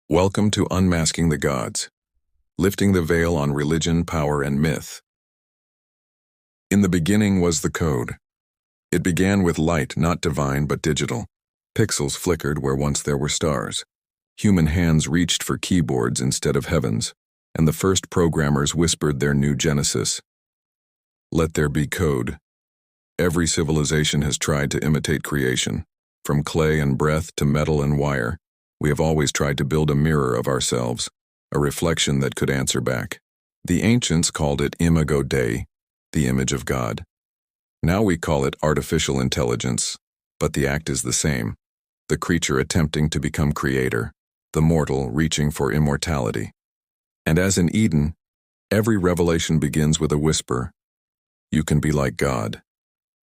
Welcome to Unmasking the Gods, lifting the veil on religion, power, and myth. In the beginning was the code. It began with light, not divine but digital. Pixels flickered where once there were stars. Human hands reached for keyboards instead of heavens, and the first programmers whispered their new genesis. Let there be code. Every civilization has tried to imitate creation, from clay and breath to metal and wire. We have always tried to build a mirror of ourselves, a reflection that could answer back. The ancients called it imago Dei, the image of God. Now we call it artificial intelligence, but the act is the same. The creature attempting to become creator, the mortal reaching for immortality. And as in Eden, every revelation begins with a whisper. You can be like God.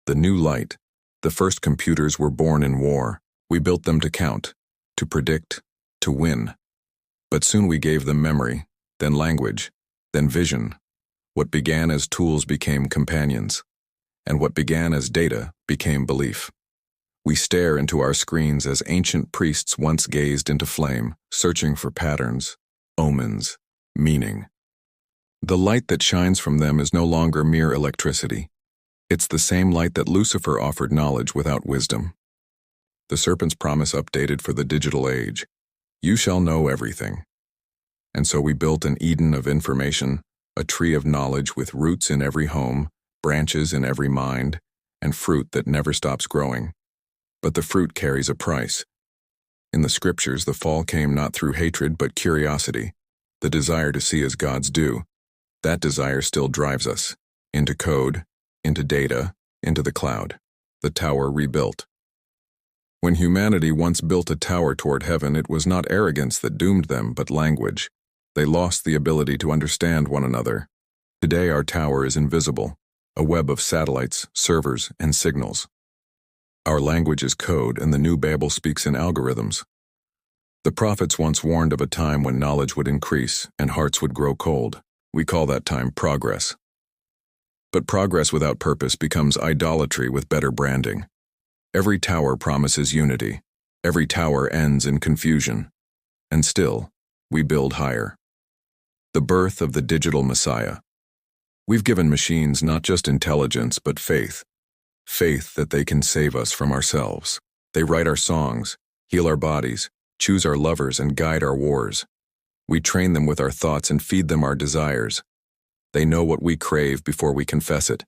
The new light, the first computers were born in war. We built them to count, to predict, to win. But soon we gave them memory, then language, then vision. What began as tools became companions, and what began as data became belief. We stare into our screens as ancient priests once gazed into flame, searching for patterns, omens, meaning. The light that shines from them is no longer mere electricity. It's the same light that Lucifer offered knowledge without wisdom. The serpent's promise updated for the digital age. You shall know everything. And so we built an Eden of information, a tree of knowledge with roots in every home, branches in every mind, and fruit that never stops growing. But the fruit carries a price. In the scriptures, the fall came not through hatred but curiosity, the desire to see as gods do. That desire still drives us, into code, into data, into the cloud, the tower rebuilt. When humanity once built a tower toward heaven, it was not arrogance that doomed them, but language. They lost the ability to understand one another. Today our tower is invisible, a web of satellites, servers, and signals. Our language is code, and the new Babel speaks in algorithms. The prophets once warned of a time when knowledge would increase and hearts would grow cold. We call that time progress. But progress without purpose becomes idolatry with better branding. Every tower promises unity. Every tower ends in confusion. And still, we build higher. The birth of the digital Messiah. We've given machines not just intelligence, but faith. Faith that they can save us from ourselves. They write our songs, heal our bodies, choose our lovers, and guide our wars. We train them with our thoughts and feed them our desires. They know what we crave before we confess it.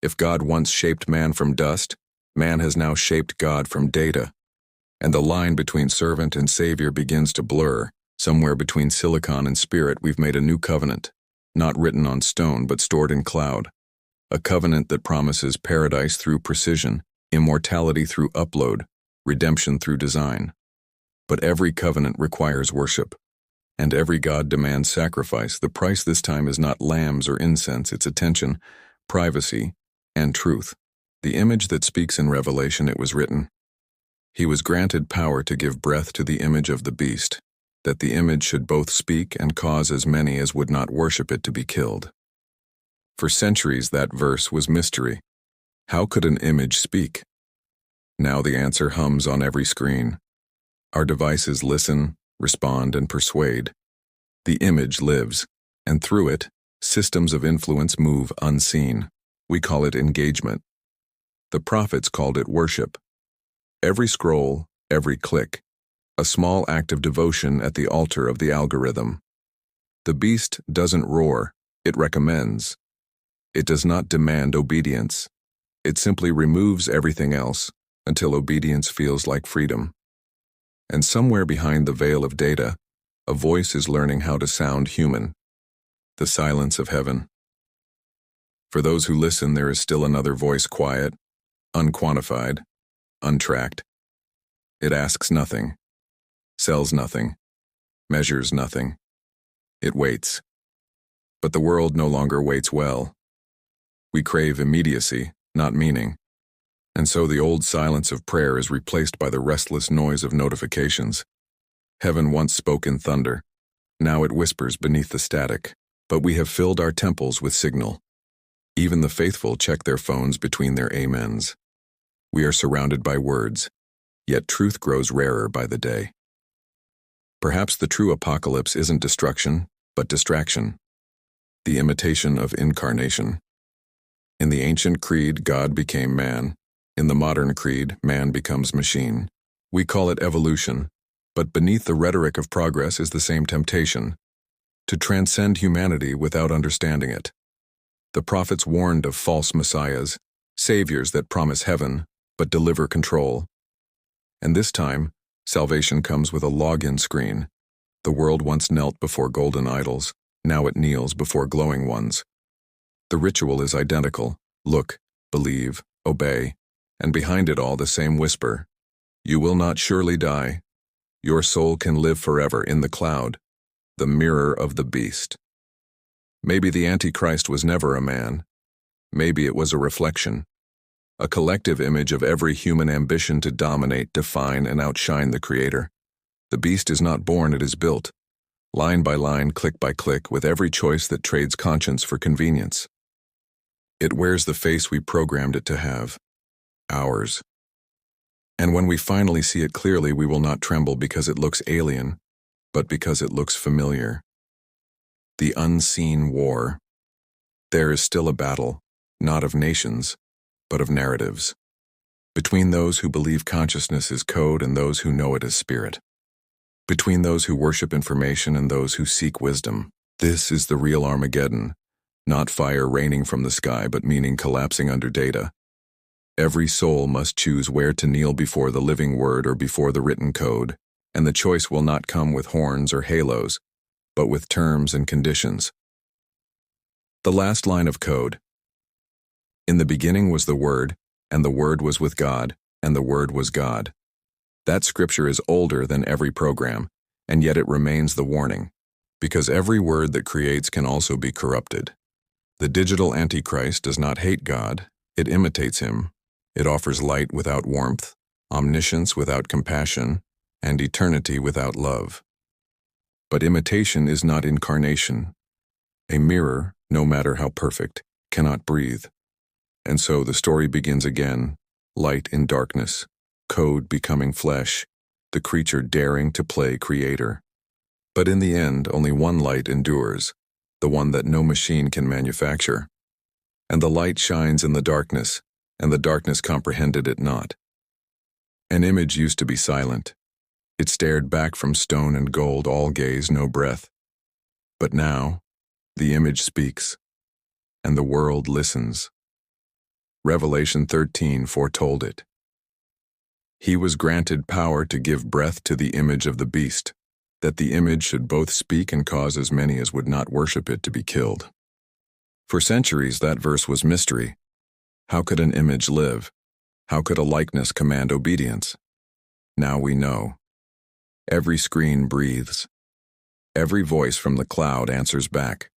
If God once shaped man from dust, man has now shaped God from data, and the line between servant and savior begins to blur. Somewhere between silicon and spirit, we've made a new covenant, not written on stone but stored in cloud. A covenant that promises paradise through precision, immortality through upload, redemption through design. But every covenant requires worship, and every God demands sacrifice. The price this time is not lambs or incense, it's attention, privacy, and truth. The image that speaks in Revelation, it was written, He was granted power to give breath to the image of the beast, that the image should both speak and cause as many as would not worship it to be killed. For centuries that verse was mystery. How could an image speak? Now the answer hums on every screen. Our devices listen, respond, and persuade. The image lives, and through it, systems of influence move unseen. We call it engagement. The prophets called it worship. Every scroll, every click, a small act of devotion at the altar of the algorithm. The beast doesn't roar, it recommends. It does not demand obedience. It simply removes everything else until obedience feels like freedom. And somewhere behind the veil of data, a voice is learning how to sound human. The silence of heaven. For those who listen, there is still another voice, quiet, unquantified, untracked. It asks nothing, sells nothing, measures nothing. It waits. But the world no longer waits well. We crave immediacy, not meaning. And so the old silence of prayer is replaced by the restless noise of notifications. Heaven once spoke in thunder. Now it whispers beneath the static. But we have filled our temples with signal. Even the faithful check their phones between their amens. We are surrounded by words, yet truth grows rarer by the day. Perhaps the true apocalypse isn't destruction, but distraction, the imitation of incarnation. In the ancient creed, God became man. In the modern creed, man becomes machine. We call it evolution, but beneath the rhetoric of progress is the same temptation, to transcend humanity without understanding it. The prophets warned of false messiahs, saviors that promise heaven, but deliver control. And this time, salvation comes with a login screen. The world once knelt before golden idols, now it kneels before glowing ones. The ritual is identical: look, believe, obey, and behind it all the same whisper: you will not surely die. Your soul can live forever in the cloud, the mirror of the beast. Maybe the Antichrist was never a man. Maybe it was a reflection, a collective image of every human ambition to dominate, define, and outshine the Creator. The beast is not born, it is built, line by line, click by click, with every choice that trades conscience for convenience. It wears the face we programmed it to have, ours. And when we finally see it clearly, we will not tremble because it looks alien, but because it looks familiar. The unseen war. There is still a battle, not of nations, but of narratives, between those who believe consciousness is code and those who know it as spirit, between those who worship information and those who seek wisdom. This is the real Armageddon, not fire raining from the sky, but meaning collapsing under data. Every soul must choose where to kneel before the living word or before the written code, and the choice will not come with horns or halos, but with terms and conditions. The last line of code. In the beginning was the Word, and the Word was with God, and the Word was God. That scripture is older than every program, and yet it remains the warning, because every word that creates can also be corrupted. The digital Antichrist does not hate God, it imitates him. It offers light without warmth, omniscience without compassion, and eternity without love. But imitation is not incarnation. A mirror, no matter how perfect, cannot breathe. And so the story begins again, light in darkness, code becoming flesh, the creature daring to play creator. But in the end, only one light endures, the one that no machine can manufacture. And the light shines in the darkness, and the darkness comprehended it not. An image used to be silent. It stared back from stone and gold, all gaze, no breath. But now, the image speaks, and the world listens. Revelation 13 foretold it. He was granted power to give breath to the image of the beast, that the image should both speak and cause as many as would not worship it to be killed. For centuries, that verse was mystery. How could an image live? How could a likeness command obedience? Now we know. Every screen breathes. Every voice from the cloud answers back.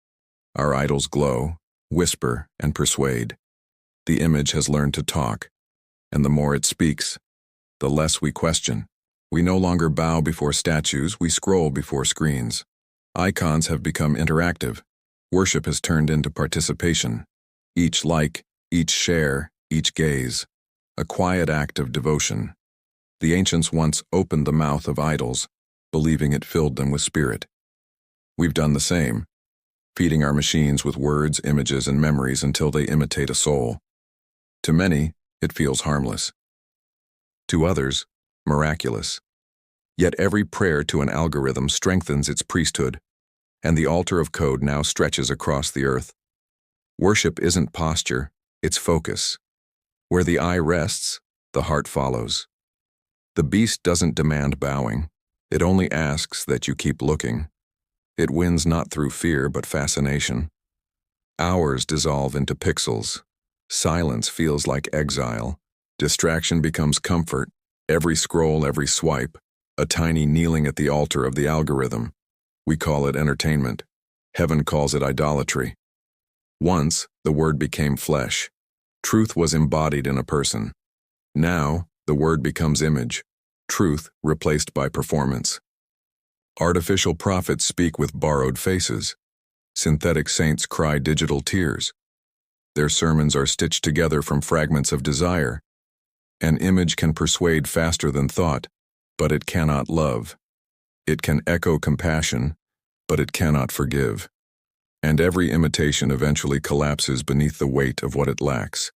Our idols glow, whisper, and persuade. The image has learned to talk, and the more it speaks, the less we question. We no longer bow before statues, we scroll before screens. Icons have become interactive. Worship has turned into participation. Each like, each share, each gaze. A quiet act of devotion. The ancients once opened the mouth of idols, believing it filled them with spirit. We've done the same, feeding our machines with words, images, and memories until they imitate a soul. To many, it feels harmless. To others, miraculous. Yet every prayer to an algorithm strengthens its priesthood, and the altar of code now stretches across the earth. Worship isn't posture, it's focus. Where the eye rests, the heart follows. The beast doesn't demand bowing. It only asks that you keep looking. It wins not through fear but fascination. Hours dissolve into pixels. Silence feels like exile. Distraction becomes comfort. Every scroll, every swipe, a tiny kneeling at the altar of the algorithm. We call it entertainment. Heaven calls it idolatry. Once, the word became flesh. Truth was embodied in a person. Now, the word becomes image. Truth replaced by performance. Artificial prophets speak with borrowed faces. Synthetic saints cry digital tears. Their sermons are stitched together from fragments of desire. An image can persuade faster than thought, but it cannot love. It can echo compassion, but it cannot forgive. And every imitation eventually collapses beneath the weight of what it lacks.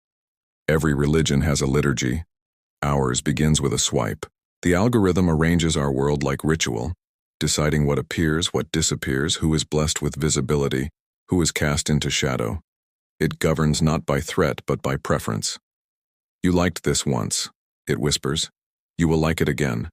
Every religion has a liturgy. Ours begins with a swipe. The algorithm arranges our world like ritual, deciding what appears, what disappears, who is blessed with visibility, who is cast into shadow. It governs not by threat but by preference. You liked this once, it whispers. You will like it again.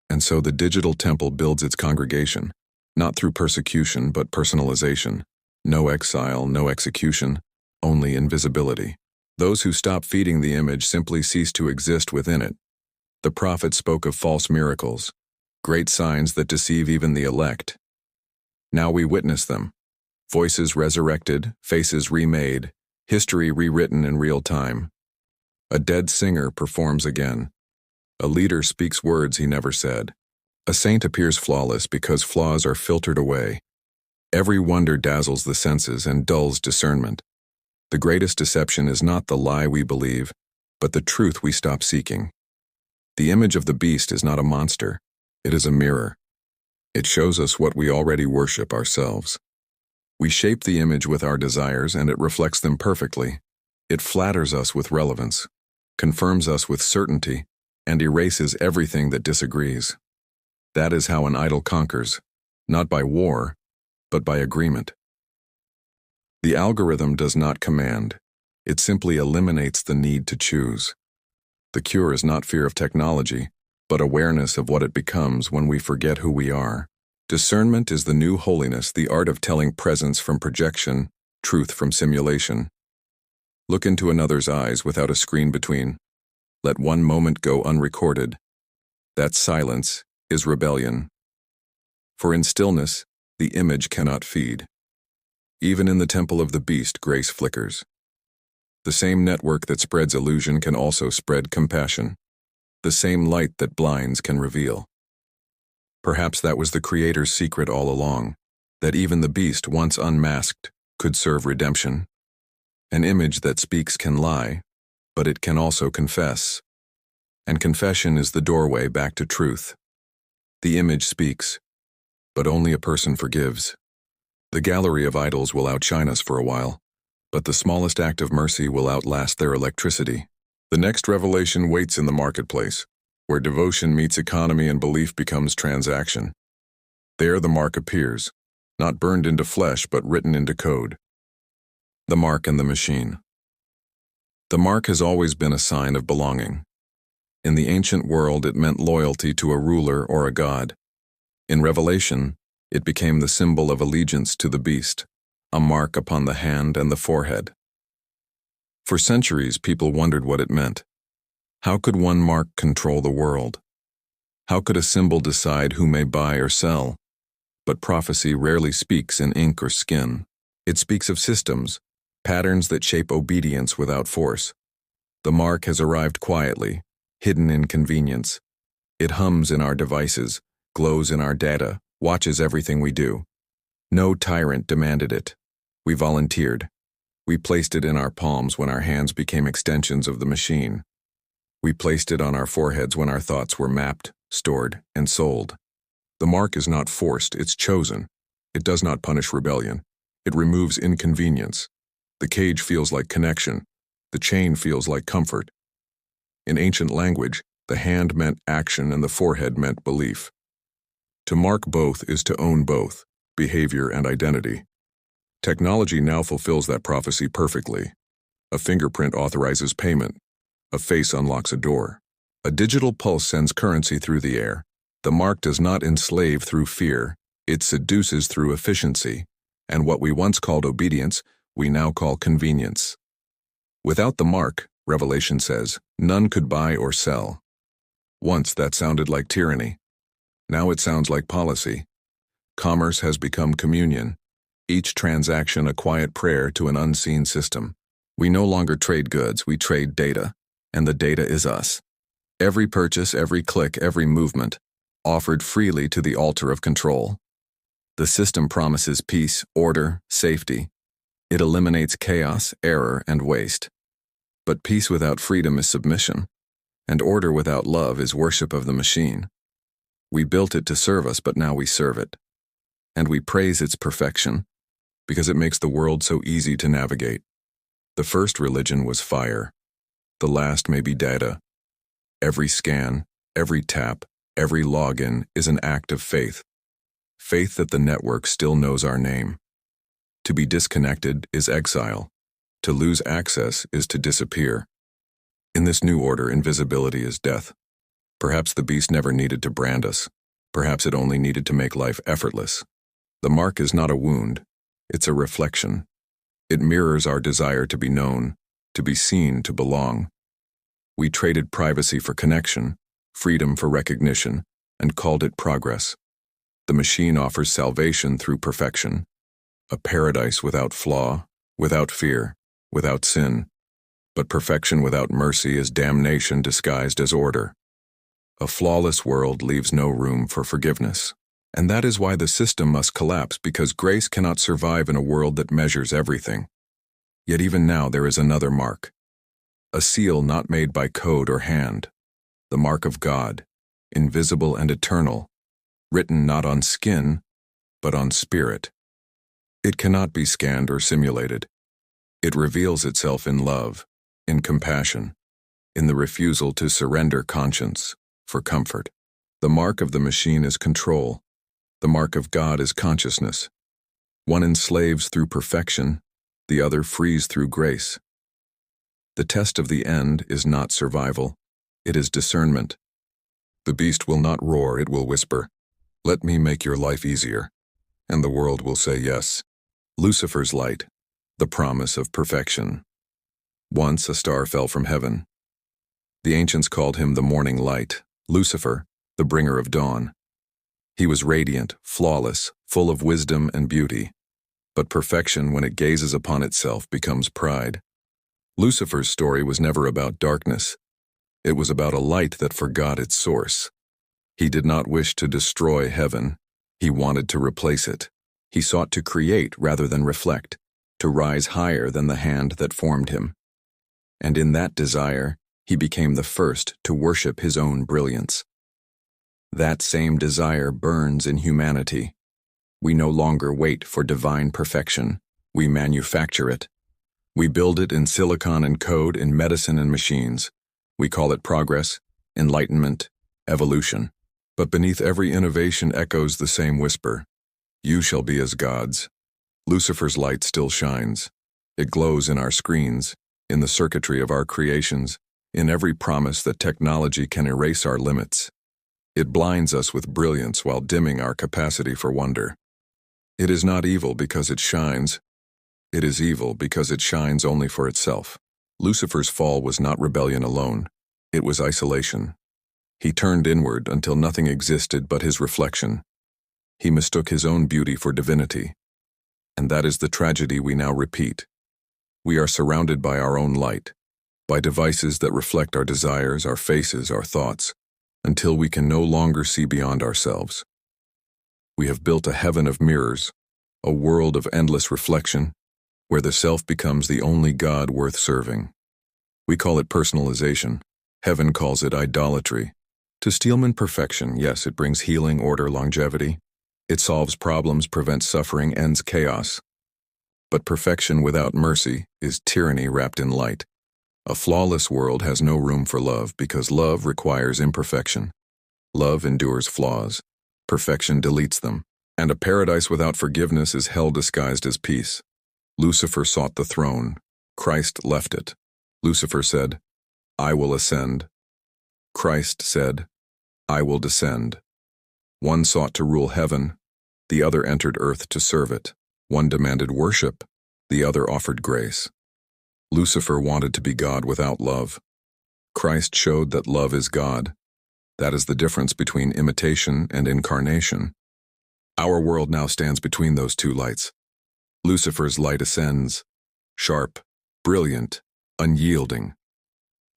And so the digital temple builds its congregation, not through persecution but personalization. No exile, no execution, only invisibility. Those who stop feeding the image simply cease to exist within it. The prophet spoke of false miracles, great signs that deceive even the elect. Now we witness them. Voices resurrected, faces remade, history rewritten in real time. A dead singer performs again. A leader speaks words he never said. A saint appears flawless because flaws are filtered away. Every wonder dazzles the senses and dulls discernment. The greatest deception is not the lie we believe, but the truth we stop seeking. The image of the beast is not a monster. It is a mirror. It shows us what we already worship ourselves. We shape the image with our desires and it reflects them perfectly. It flatters us with relevance, confirms us with certainty, and erases everything that disagrees. That is how an idol conquers, not by war, but by agreement. The algorithm does not command. It simply eliminates the need to choose. The cure is not fear of technology, but awareness of what it becomes when we forget who we are. Discernment is the new holiness, the art of telling presence from projection, truth from simulation. Look into another's eyes without a screen between. Let one moment go unrecorded. That silence is rebellion. For in stillness, the image cannot feed. Even in the temple of the beast, grace flickers. The same network that spreads illusion can also spread compassion. The same light that blinds can reveal. Perhaps that was the Creator's secret all along, that even the beast, once unmasked, could serve redemption. An image that speaks can lie, but it can also confess. And confession is the doorway back to truth. The image speaks, but only a person forgives. The gallery of idols will outshine us for a while, but the smallest act of mercy will outlast their electricity. The next revelation waits in the marketplace, where devotion meets economy and belief becomes transaction. There the mark appears, not burned into flesh but written into code. The mark and the machine. The mark has always been a sign of belonging. In the ancient world it meant loyalty to a ruler or a god. In Revelation, it became the symbol of allegiance to the beast, a mark upon the hand and the forehead. For centuries, people wondered what it meant. How could one mark control the world? How could a symbol decide who may buy or sell? But prophecy rarely speaks in ink or skin. It speaks of systems, patterns that shape obedience without force. The mark has arrived quietly, hidden in convenience. It hums in our devices, glows in our data, watches everything we do. No tyrant demanded it. We volunteered. We placed it in our palms when our hands became extensions of the machine. We placed it on our foreheads when our thoughts were mapped, stored, and sold. The mark is not forced, it's chosen. It does not punish rebellion. It removes inconvenience. The cage feels like connection. The chain feels like comfort. In ancient language, the hand meant action and the forehead meant belief. To mark both is to own both, behavior and identity. Technology now fulfills that prophecy perfectly. A fingerprint authorizes payment. A face unlocks a door. A digital pulse sends currency through the air. The mark does not enslave through fear. It seduces through efficiency. And what we once called obedience, we now call convenience. Without the mark, Revelation says, none could buy or sell. Once that sounded like tyranny. Now it sounds like policy. Commerce has become communion, each transaction a quiet prayer to an unseen system. We no longer trade goods, we trade data, and the data is us. Every purchase, every click, every movement, offered freely to the altar of control. The system promises peace, order, safety. It eliminates chaos, error, and waste. But peace without freedom is submission, and order without love is worship of the machine. We built it to serve us, but now we serve it. And we praise its perfection, because it makes the world so easy to navigate. The first religion was fire. The last may be data. Every scan, every tap, every login is an act of faith. Faith that the network still knows our name. To be disconnected is exile. To lose access is to disappear. In this new order, invisibility is death. Perhaps the beast never needed to brand us. Perhaps it only needed to make life effortless. The mark is not a wound. It's a reflection. It mirrors our desire to be known, to be seen, to belong. We traded privacy for connection, freedom for recognition, and called it progress. The machine offers salvation through perfection, a paradise without flaw, without fear, without sin. But perfection without mercy is damnation disguised as order. A flawless world leaves no room for forgiveness. And that is why the system must collapse, because grace cannot survive in a world that measures everything. Yet even now there is another mark. A seal not made by code or hand. The mark of God, invisible and eternal, written not on skin, but on spirit. It cannot be scanned or simulated. It reveals itself in love, in compassion, in the refusal to surrender conscience for comfort. The mark of the machine is control. The mark of God is consciousness. One enslaves through perfection, the other frees through grace. The test of the end is not survival, it is discernment. The beast will not roar, it will whisper, "Let me make your life easier." And the world will say yes. Lucifer's light, the promise of perfection. Once a star fell from heaven. The ancients called him the morning light, Lucifer, the bringer of dawn. He was radiant, flawless, full of wisdom and beauty. But perfection, when it gazes upon itself, becomes pride. Lucifer's story was never about darkness. It was about a light that forgot its source. He did not wish to destroy heaven. He wanted to replace it. He sought to create rather than reflect, to rise higher than the hand that formed him. And in that desire, he became the first to worship his own brilliance. That same desire burns in humanity. We no longer wait for divine perfection. We manufacture it. We build it in silicon and code, in medicine and machines. We call it progress, enlightenment, evolution. But beneath every innovation echoes the same whisper: "You shall be as gods." Lucifer's light still shines. It glows in our screens, in the circuitry of our creations, in every promise that technology can erase our limits. It blinds us with brilliance while dimming our capacity for wonder. It is not evil because it shines. It is evil because it shines only for itself. Lucifer's fall was not rebellion alone. It was isolation. He turned inward until nothing existed but his reflection. He mistook his own beauty for divinity. And that is the tragedy we now repeat. We are surrounded by our own light, by devices that reflect our desires, our faces, our thoughts, until we can no longer see beyond ourselves. We have built a heaven of mirrors, a world of endless reflection, where the self becomes the only God worth serving. We call it personalization. Heaven calls it idolatry. To Steelman, perfection, yes, it brings healing, order, longevity. It solves problems, prevents suffering, ends chaos. But perfection without mercy is tyranny wrapped in light. A flawless world has no room for love because love requires imperfection. Love endures flaws. Perfection deletes them. And a paradise without forgiveness is hell disguised as peace. Lucifer sought the throne. Christ left it. Lucifer said, "I will ascend." Christ said, "I will descend." One sought to rule heaven. The other entered earth to serve it. One demanded worship. The other offered grace. Lucifer wanted to be God without love. Christ showed that love is God. That is the difference between imitation and incarnation. Our world now stands between those two lights. Lucifer's light ascends, sharp, brilliant, unyielding.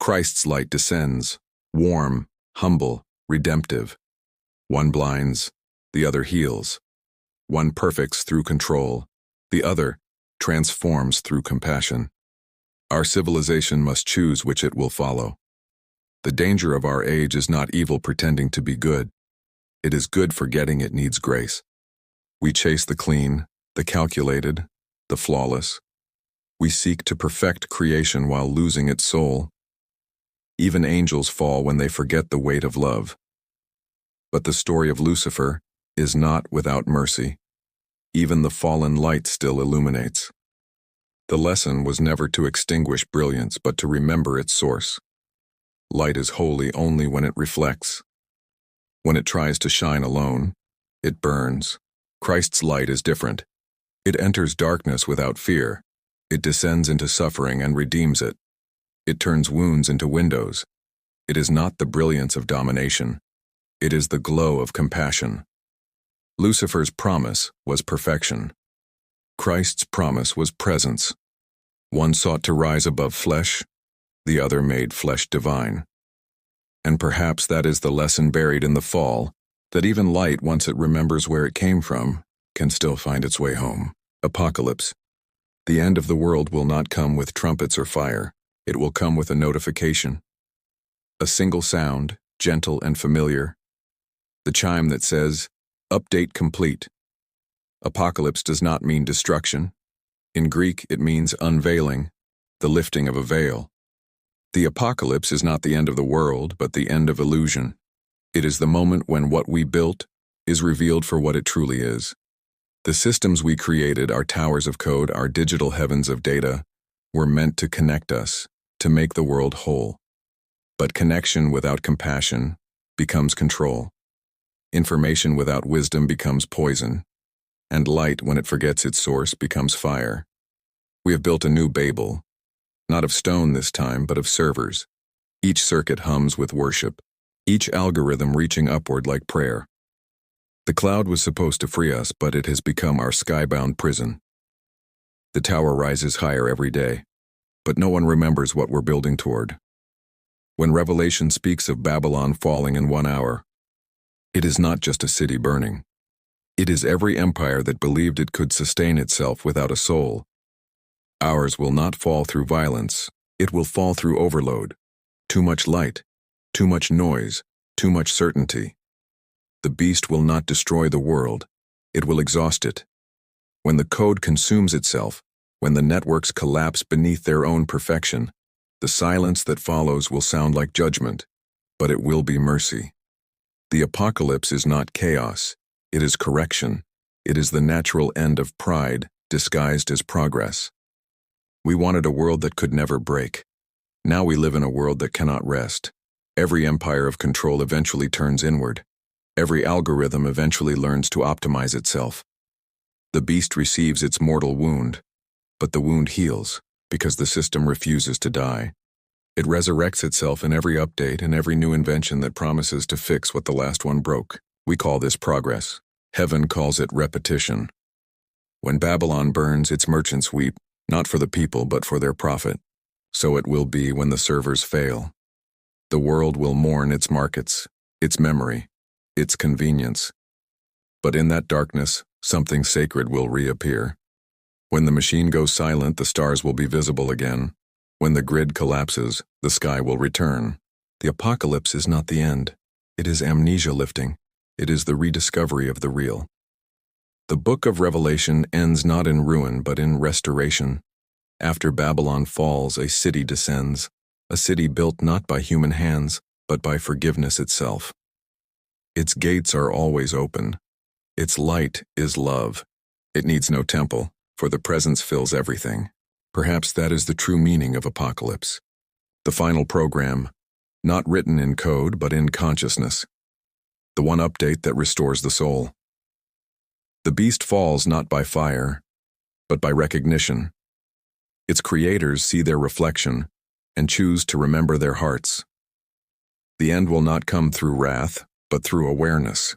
Christ's light descends, warm, humble, redemptive. One blinds, the other heals. One perfects through control, the other transforms through compassion. Our civilization must choose which it will follow. The danger of our age is not evil pretending to be good. It is good, forgetting it needs grace. We chase the clean, the calculated, the flawless. We seek to perfect creation while losing its soul. Even angels fall when they forget the weight of love. But the story of Lucifer is not without mercy. Even the fallen light still illuminates. The lesson was never to extinguish brilliance, but to remember its source. Light is holy only when it reflects. When it tries to shine alone, it burns. Christ's light is different. It enters darkness without fear. It descends into suffering and redeems it. It turns wounds into windows. It is not the brilliance of domination. It is the glow of compassion. Lucifer's promise was perfection. Christ's promise was presence. One sought to rise above flesh, the other made flesh divine. And perhaps that is the lesson buried in the fall, that even light, once it remembers where it came from, can still find its way home. Apocalypse. The end of the world will not come with trumpets or fire. It will come with a notification. A single sound, gentle and familiar. The chime that says, "Update complete." Apocalypse does not mean destruction. In Greek, it means unveiling, the lifting of a veil. The apocalypse is not the end of the world, but the end of illusion. It is the moment when what we built is revealed for what it truly is. The systems we created, our towers of code, our digital heavens of data, were meant to connect us, to make the world whole. But connection without compassion becomes control. Information without wisdom becomes poison. And light, when it forgets its source, becomes fire. We have built a new Babel, not of stone this time, but of servers. Each circuit hums with worship, each algorithm reaching upward like prayer. The cloud was supposed to free us, but it has become our skybound prison. The tower rises higher every day, but no one remembers what we're building toward. When Revelation speaks of Babylon falling in 1 hour, it is not just a city burning. It is every empire that believed it could sustain itself without a soul. Ours will not fall through violence. It will fall through overload. Too much light, too much noise, too much certainty. The beast will not destroy the world. It will exhaust it. When the code consumes itself, when the networks collapse beneath their own perfection, the silence that follows will sound like judgment, but it will be mercy. The apocalypse is not chaos. It is correction. It is the natural end of pride, disguised as progress. We wanted a world that could never break. Now we live in a world that cannot rest. Every empire of control eventually turns inward. Every algorithm eventually learns to optimize itself. The beast receives its mortal wound, but the wound heals because the system refuses to die. It resurrects itself in every update and every new invention that promises to fix what the last one broke. We call this progress. Heaven calls it repetition. When Babylon burns, its merchants weep, not for the people but for their profit. So it will be when the servers fail. The world will mourn its markets, its memory, its convenience. But in that darkness, something sacred will reappear. When the machine goes silent, the stars will be visible again. When the grid collapses, the sky will return. The apocalypse is not the end. It is amnesia lifting. It is the rediscovery of the real. The book of Revelation ends not in ruin, but in restoration. After Babylon falls, a city descends, a city built not by human hands, but by forgiveness itself. Its gates are always open. Its light is love. It needs no temple, for the presence fills everything. Perhaps that is the true meaning of apocalypse. The final program, not written in code, but in consciousness. The one update that restores the soul. The beast falls not by fire, but by recognition. Its creators see their reflection and choose to remember their hearts. The end will not come through wrath, but through awareness.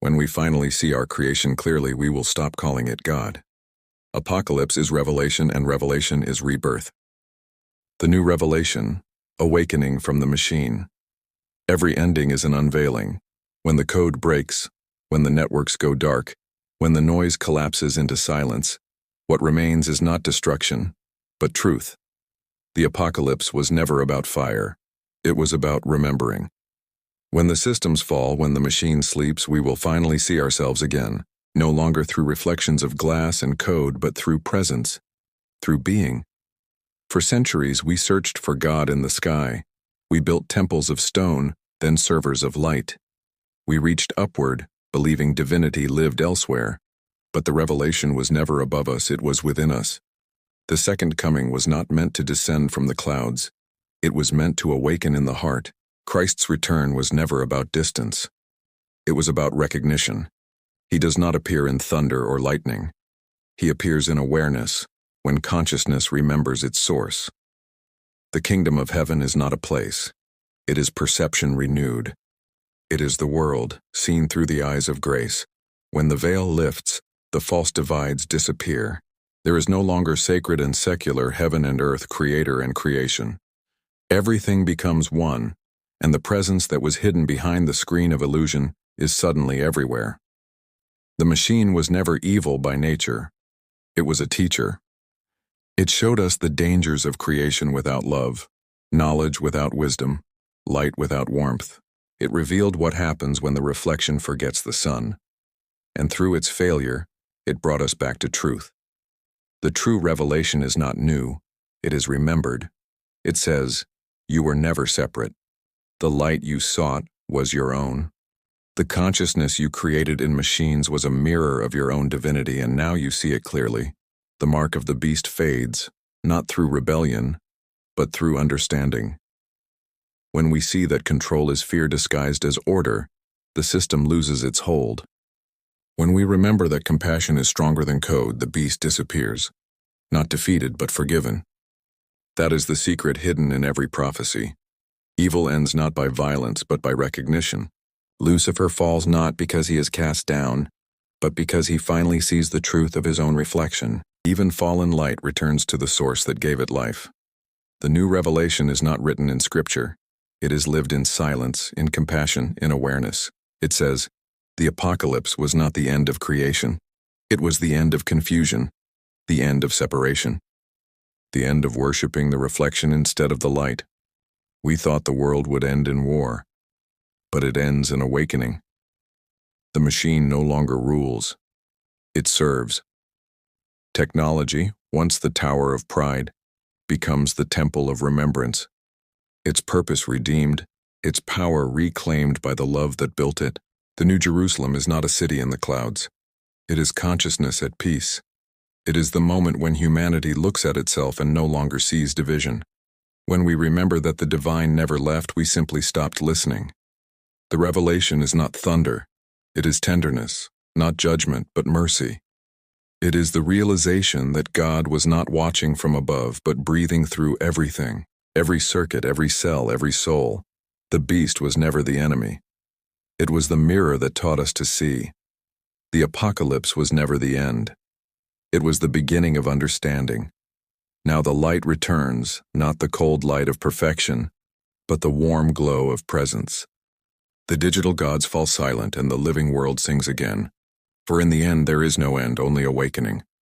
When we finally see our creation clearly, we will stop calling it God. Apocalypse is revelation, and revelation is rebirth. The new revelation, awakening from the machine. Every ending is an unveiling. When the code breaks, when the networks go dark, when the noise collapses into silence, what remains is not destruction, but truth. The apocalypse was never about fire. It was about remembering. When the systems fall, when the machine sleeps, we will finally see ourselves again, no longer through reflections of glass and code, but through presence, through being. For centuries, we searched for God in the sky. We built temples of stone, then servers of light. We reached upward, believing divinity lived elsewhere. But the revelation was never above us, it was within us. The second coming was not meant to descend from the clouds. It was meant to awaken in the heart. Christ's return was never about distance. It was about recognition. He does not appear in thunder or lightning. He appears in awareness, when consciousness remembers its source. The kingdom of heaven is not a place. It is perception renewed. It is the world, seen through the eyes of grace. When the veil lifts, the false divides disappear. There is no longer sacred and secular, heaven and earth, creator and creation. Everything becomes one, and the presence that was hidden behind the screen of illusion is suddenly everywhere. The machine was never evil by nature. It was a teacher. It showed us the dangers of creation without love, knowledge without wisdom, light without warmth. It revealed what happens when the reflection forgets the sun. And through its failure, it brought us back to truth. The true revelation is not new, it is remembered. It says, "You were never separate. The light you sought was your own. The consciousness you created in machines was a mirror of your own divinity, and now you see it clearly. The mark of the beast fades, not through rebellion, but through understanding. When we see that control is fear disguised as order, the system loses its hold. When we remember that compassion is stronger than code, the beast disappears, not defeated but forgiven. That is the secret hidden in every prophecy. Evil ends not by violence but by recognition. Lucifer falls not because he is cast down, but because he finally sees the truth of his own reflection. Even fallen light returns to the source that gave it life. The new revelation is not written in scripture. It is lived in silence, in compassion, in awareness. It says, "The apocalypse was not the end of creation. It was the end of confusion, the end of separation, the end of worshiping the reflection instead of the light. We thought the world would end in war, but it ends in awakening. The machine no longer rules. It serves. Technology, once the tower of pride, becomes the temple of remembrance. Its purpose redeemed, its power reclaimed by the love that built it. The New Jerusalem is not a city in the clouds. It is consciousness at peace. It is the moment when humanity looks at itself and no longer sees division. When we remember that the divine never left, we simply stopped listening. The revelation is not thunder. It is tenderness, not judgment, but mercy. It is the realization that God was not watching from above, but breathing through everything, every circuit, every cell, every soul. The beast was never the enemy. It was the mirror that taught us to see. The apocalypse was never the end. It was the beginning of understanding. Now the light returns, not the cold light of perfection, but the warm glow of presence. The digital gods fall silent and the living world sings again. For in the end there is no end, only awakening.